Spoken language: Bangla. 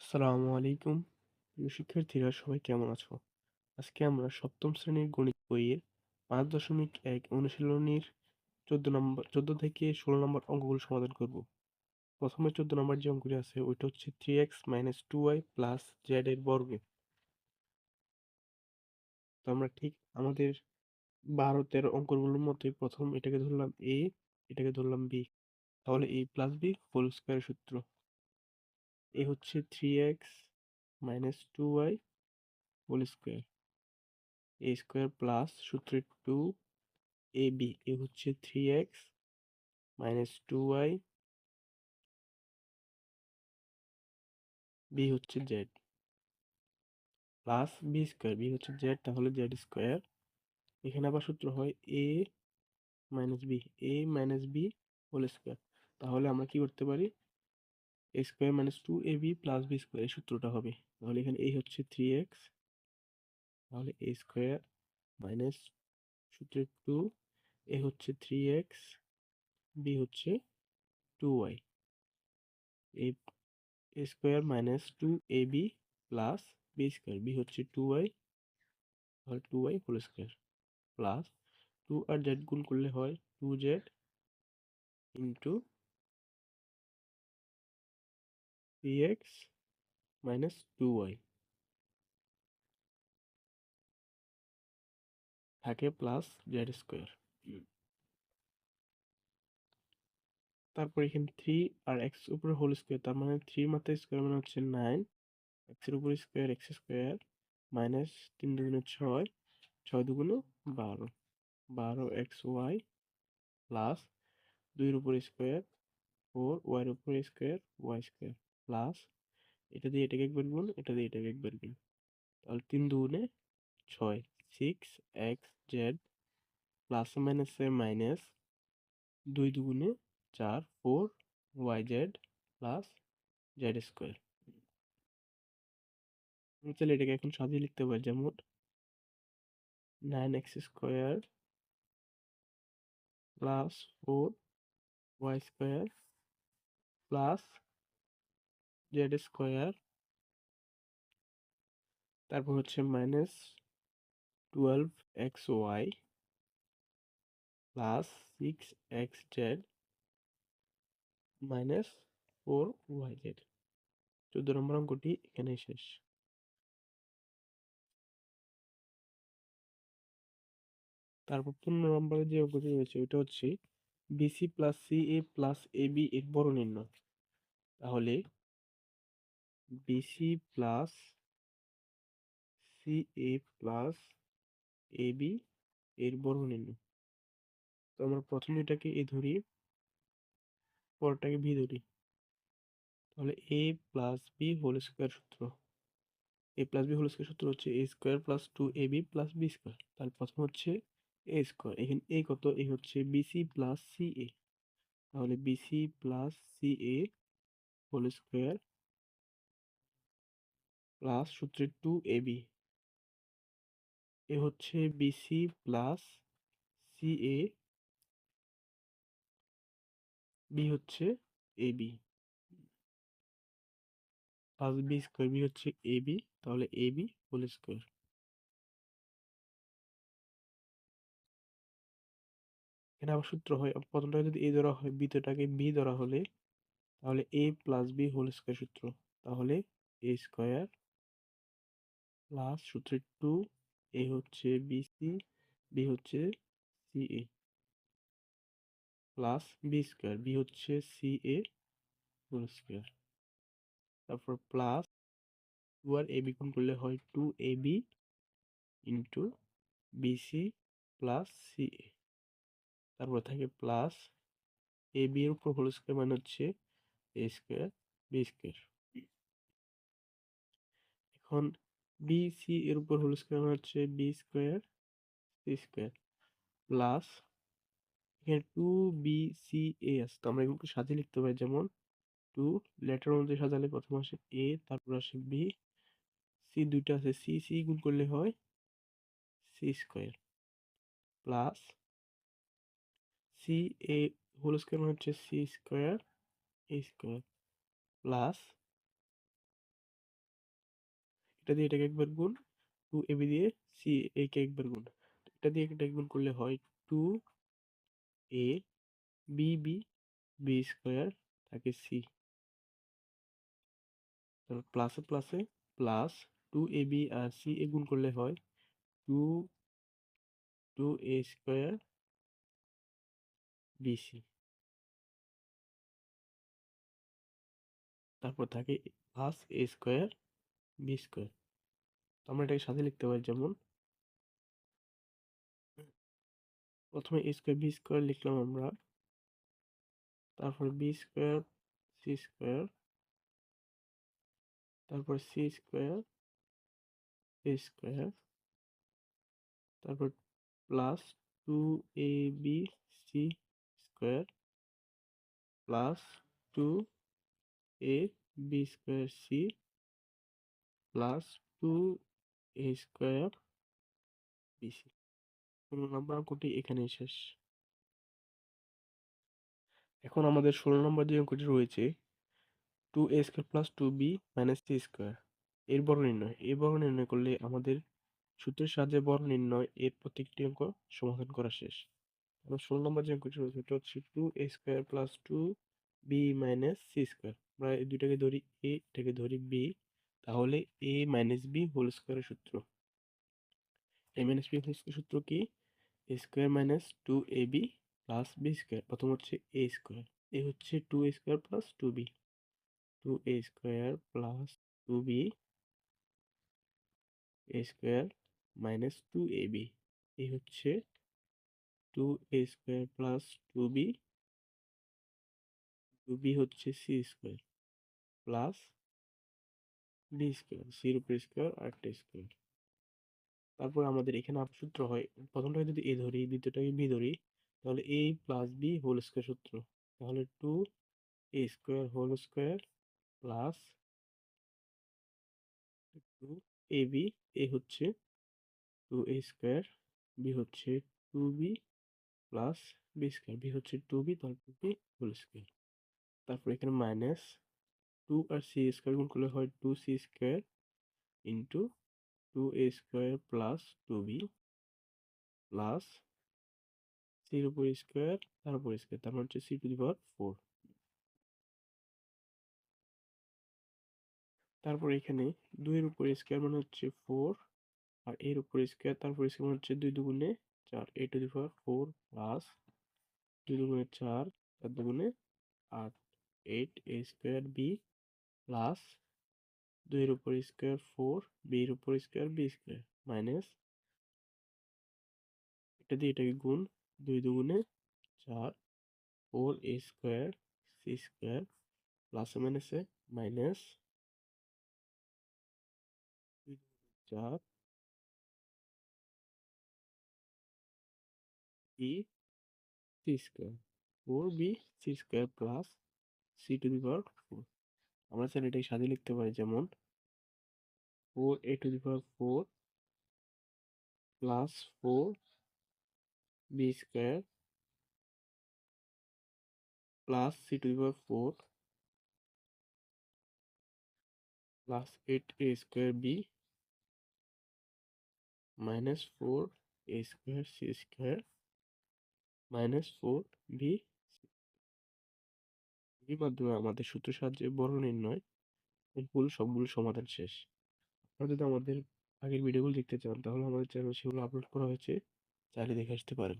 আসসালামু আলাইকুম। প্রিয় শিক্ষার্থীরা সবাই কেমন আছো? আজকে আমরা সপ্তম শ্রেণীর গণিত বইয়ের ৫.১ অনুশীলনীর ১৪ থেকে ১৬ নম্বর অঙ্কগুলো সমাধান করব। প্রথমে ১৪ নম্বর যে অঙ্কটি আছে ওইটা হচ্ছে 3x - 2y + z এর বর্গ। তো আমরা ঠিক আমাদের ১২-১৩ অঙ্কগুলোর মতোই প্রথম এটাকে ধরলাম a, এটাকে ধরলাম b। তাহলে a + b হোল স্কয়ার সূত্র। a হচ্ছে 3x - 2y whole square. a square plus সূত্রের 2ab, এ হচ্ছে 3x - 2y, b হচ্ছে z plus b square, b হচ্ছে z, তাহলে z স্কয়ার। এখানে আবার সূত্র হয় a - b, a - b whole square. তাহলে আমরা কি করতে পারি, a square - 2ab plus b square, এই সূত্রটা হবে। তাহলে এখানে a হচ্ছে 3x, তাহলে a স্কয়ার মাইনাস সূত্রের 2, a হচ্ছে 3x, b হচ্ছে 2y, a square minus 2ab plus b square, b হচ্ছে 2y, তাহলে 2y হোল স্কয়ার প্লাস 2 আর z গুণ করলে হয় 2z into 3x minus 2y, থাকে প্লাস z স্কয়ার। তারপর এখানে 3 আর x উপরে হোল স্কয়ার, তার মানে 3 মাত্রা স্কয়ার মানে হচ্ছে 9, x এর উপরে স্কয়ার x স্কয়ার মাইনাস 3 দুগুণে 6, 6 দুগুণে 12, 12xy প্লাস 2 এর উপরে স্কয়ার 4, y এর উপরে স্কয়ার y স্কয়ার প্লাস এটা দিয়ে এটাকে একবার গুণ, এটা দিয়ে এটাকে একবার গুণ, তাহলে 3 দুগুণে 6, 6xz প্লাস মাইনাসে মাইনাস 2 দুগুণে 4, 4yz প্লাস z স্কয়ার। আমি চাইলে এটাকে এখন সাজিয়ে লিখতে পারি, যেমন 9x square plus 4y square plus z square, তারপর হচ্ছে minus 12xy plus 6xz minus 4yz। 14 নম্বর অঙ্কটি এখানে শেষ। তারপর 15 নম্বরে যে অঙ্কটি রয়েছে ওইটা হচ্ছে BC plus CA plus AB এর বর্গ নির্ণয়। তাহলে BC plus CA plus AB এর বর্গ নির্ণয়। তো আমরা প্রথম দুইটাকে A ধরি, পরটাকে B ধরি। তাহলে A plus B whole square সূত্র, a plus B whole square সূত্র হচ্ছে a square plus 2ab plus b square. তাহলে প্রথম হচ্ছে a স্কয়ার, এখানে a কত, a হচ্ছে bc প্লাস ca, তাহলে bc plus ca whole square plus সূত্রের 2ab, এ হচ্ছে bc প্লাস ca, b হচ্ছে ab plus b square, b হচ্ছে ab, তাহলে ab হোল স্কয়ার। এখানে আবার সূত্র হয়, প্রথমটাকে যদি a ধরা হয় দ্বিতীয়টাকে b ধরা হলে, তাহলে a plus b whole square সূত্র, তাহলে a স্কয়ার প্লাস সূত্রের 2, এ হচ্ছে বিসি, বি হচ্ছে CA plus B square, B হচ্ছে সিএ হোল স্কয়ার, তারপর প্লাস 2 আর এবি গুণ করলে হয় 2ab into BC plus CA, তারপর থাকে প্লাস এবি এর উপর হোল স্কয়ার মানে হচ্ছে এ স্কয়ার বি স্কয়ার। এখন বিসি এর উপর হোল স্কয়ার মানে হচ্ছে B square C square plus এখানে 2bca আছে, তো আমরা এগুলোকে সাজিয়ে লিখতে পারি, যেমন 2 লেটার অনুযায়ী সাজালে প্রথম আসে a, তারপর আসে b, সি দুইটা আছে, সি সি গুণ করলে হয় সি স্কয়ার প্লাস সি এ হোল স্কয়ার মানে হচ্ছে সি স্কয়ার এ স্কয়ার প্লাস এটা দিয়ে এটাকে একবার গুণ, 2ab দিয়ে সি এ কে একবার গুণ, এটা দিয়ে এটা গুণ করলে হয় 2a বি বি স্কোয়ার থাকে সি, তারপর প্লাসে প্লাসে প্লাস 2ab আর সি এ গুণ করলে হয় 2a স্কোয়ার বিসি, তারপর থাকে প্লাস এ স্কোয়ার বি স্কোয়ার। তো আমরা এটাকে সাথে লিখতে পারি, যেমন প্রথমে এ স্কোয়ার বি স্কোয়ার লিখলাম আমরা, তারপর বি স্কোয়ার সি স্কোয়ার, তারপর সি স্কোয়ার এ স্কোয়ার, তারপর plus 2ab C square plus 2ab square C plus 2a square BC. 16 নম্বর অঙ্কটি এখানেই শেষ। এখন আমাদের 16 নম্বর যে অঙ্কটি রয়েছে 2a square plus 2b minus C square, এর বর্গ নির্ণয়। এই বর্গ নির্ণয় করলে আমাদের সূত্রের সাহায্যে বর্গ নির্ণয় এর প্রত্যেকটি অঙ্ক সমাধান করা শেষ। 16 নম্বর যে অঙ্কটি রয়েছে এটা হচ্ছে 2a square plus 2b minus C square. আমরা এই দুইটাকে ধরি এ, এটাকে ধরি বি, তাহলে এ মাইনাস বি হোল স্কোয়ারের সূত্র। A minus B whole square সূত্র কি? A square minus 2ab plus B square. প্রথম হচ্ছে এ স্কোয়ার, এ হচ্ছে 2a square plus 2b, 2a square plus 2b A square minus 2ab, এই হচ্ছে 2a square plus 2b, 2b হচ্ছে C square plus B square, সির উপর স্কোয়ার আর একটা স্কোয়ার। তারপর আমাদের এখানে সূত্র হয়, প্রথমটাকে যদি এ ধরি, দ্বিতীয়টাকে বি ধরি, তাহলে A plus B whole square সূত্র। তাহলে 2a square whole square plus 2ab, এ হচ্ছে 2a স্কোয়ার, বি হচ্ছে 2b plus B square, B হচ্ছে 2b তারপর বি হোল স্কোয়ার। তারপর এখানে মাইনাস 2 আর সি স্কোয়ার গুণ করলে হয় 2c square into 2a square plus 2b plus সির উপর স্কোয়ার তার উপর স্কোয়ার, তার মানে হচ্ছে সি টু দি পাওয়ার 4। তারপর এখানে 2 এর উপর স্কোয়ার মানে হচ্ছে 4, আর এর উপর স্কোয়ার তারপর স্কোয়ার মানে হচ্ছে 2 দুগুণে 4, a two the power 4 plus 2 দুগুণে 4, 4 দুগুণে 8, 8 a স্কোয়ার বি প্লাস 2 এর উপর স্কোয়ার 4, b এর উপর স্কোয়ার বি স্কোয়ার মাইনাস, এটা দিয়ে এটাকে গুণ, 2 দুগুণে 4, 4a স্কোয়ার সি স্কোয়ার প্লাসে মাইনাসে minus 4 B C square, 4b C square plus C to the power 4। আমরা চাইলে এটাকে সাজিয়ে লিখতে পারি, যেমন 4a টু দি পাওয়ার 4 প্লাস 4b square plus C to the power 4 plus 8a square B minus 4a square C square minus 4b। এর মাধ্যমে আমাদের সূত্রের সাহায্যে বর্গ নির্ণয় এগুলো সবগুলো সমাধান শেষ। আপনারা যদি আমাদের আগের ভিডিওগুলো দেখতে চান তাহলে আমাদের চ্যানেলে সেগুলো আপলোড করা হয়েছে, চাইলে দেখে আসতে পারেন।